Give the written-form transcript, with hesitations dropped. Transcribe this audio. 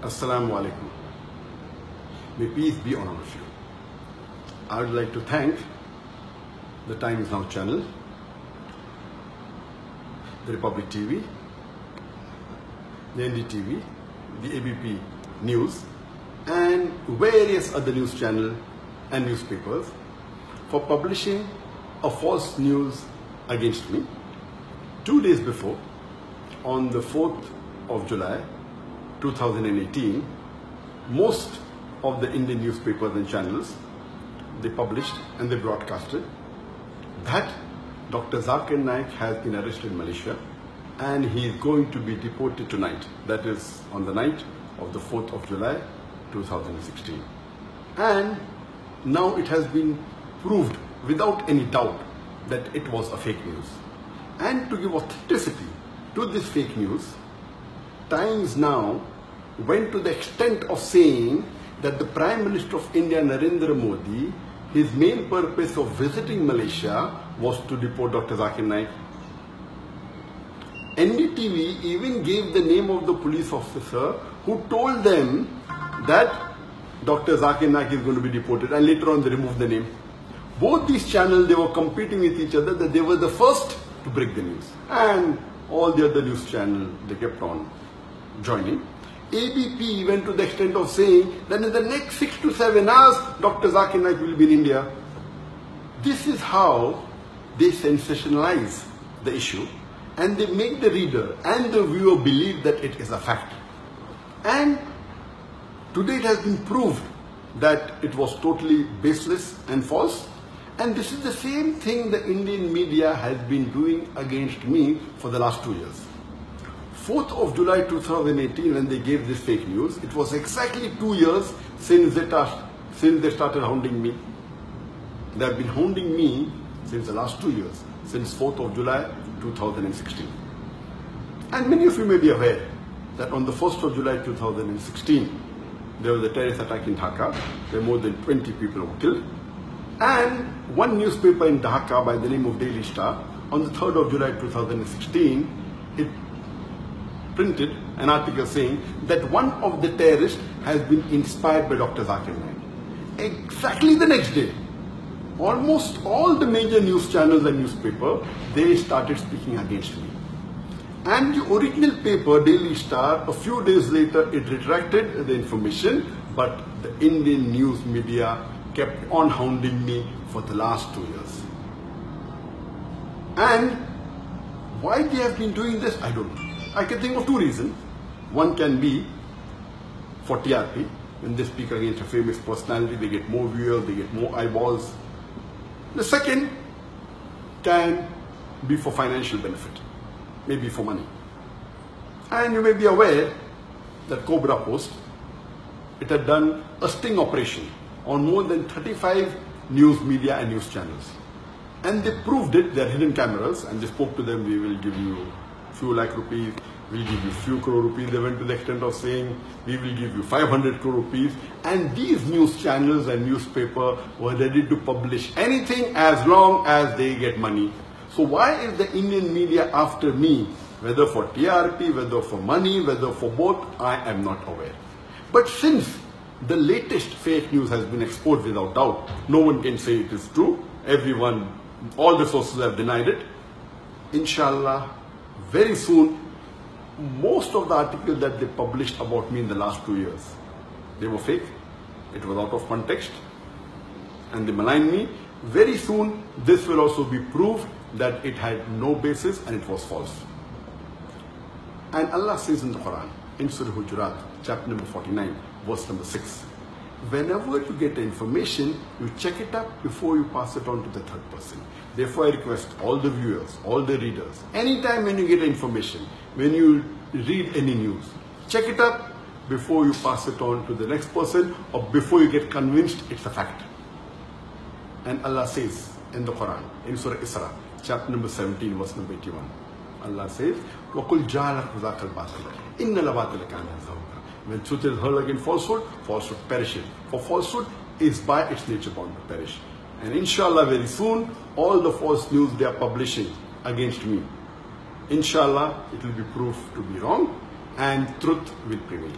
Assalamu alaikum. May peace be on all of you. I would like to thank the Times Now channel, the Republic TV, the NDTV, the ABP News, and various other news channels and newspapers for publishing a false news against me 2 days before, on the 4th of July 2018. Most of the Indian newspapers and channels, they published and they broadcasted that Dr. Zakir Naik has been arrested in Malaysia and he is going to be deported tonight. That is on the night of the 4th of July 2016. And now it has been proved without any doubt that it was a fake news. And to give authenticity to this fake news, Times Now went to the extent of saying that the Prime Minister of India, Narendra Modi, his main purpose of visiting Malaysia was to deport Dr. Zakir Naik. NDTV even gave the name of the police officer who told them that Dr. Zakir Naik is going to be deported, and later on they removed the name. Both these channels, they were competing with each other, that they were the first to break the news. And all the other news channels, they kept on joining. ABP went to the extent of saying that in the next 6 to 7 hours, Dr. Zakir Naik will be in India. This is how they sensationalize the issue and they make the reader and the viewer believe that it is a fact. And today it has been proved that it was totally baseless and false. And this is the same thing the Indian media has been doing against me for the last 2 years. 4th of July 2018, when they gave this fake news, it was exactly 2 years since they started hounding me. They have been hounding me since the last 2 years, since 4th of July 2016. And many of you may be aware that on the 1st of July 2016, there was a terrorist attack in Dhaka, where more than 20 people were killed. And one newspaper in Dhaka by the name of Daily Star, on the 3rd of July 2016, it printed an article saying that one of the terrorists has been inspired by Dr. Zakir Naik. Exactly the next day, almost all the major news channels and newspapers, they started speaking against me. And the original paper, Daily Star, a few days later, it retracted the information, but the Indian news media kept on hounding me for the last 2 years. And why they have been doing this, I don't know. I can think of 2 reasons. One can be for TRP. When they speak against a famous personality, they get more viewers, they get more eyeballs. The second can be for financial benefit, maybe for money. And you may be aware that Cobra Post, it had done a sting operation on more than 35 news media and news channels. And they proved it, they had hidden cameras, and they spoke to them, we will give you few lakh rupees, we'll give you few crore rupees. They went to the extent of saying, we will give you 500 crore rupees. And these news channels and newspaper were ready to publish anything as long as they get money. So why is the Indian media after me? Whether for TRP, whether for money, whether for both, I am not aware. But since the latest fake news has been exposed without doubt, no one can say it is true. Everyone, all the sources have denied it. Inshallah, very soon, most of the articles that they published about me in the last 2 years, they were fake. It was out of context and they maligned me. Very soon, this will also be proved that it had no basis and it was false. And Allah says in the Quran, in Surah Hujurat, chapter number 49, verse number 6, whenever you get information, you check it up before you pass it on to the third person. Therefore, I request all the viewers, all the readers, anytime when you get information, when you read any news, check it up before you pass it on to the next person or before you get convinced it's a fact. And Allah says in the Quran, in Surah Isra, chapter number 17, verse number 81, Allah says, وَقُلْ جَعَلَكْ ذَاكَ الْبَاطِلَ إِنَّ الْبَاطِلَ كَانَ زَهُوقًا. When truth is heard against falsehood, falsehood perishes. For falsehood is by its nature bound to perish. And inshallah, very soon, all the false news they are publishing against me, inshallah, it will be proved to be wrong and truth will prevail.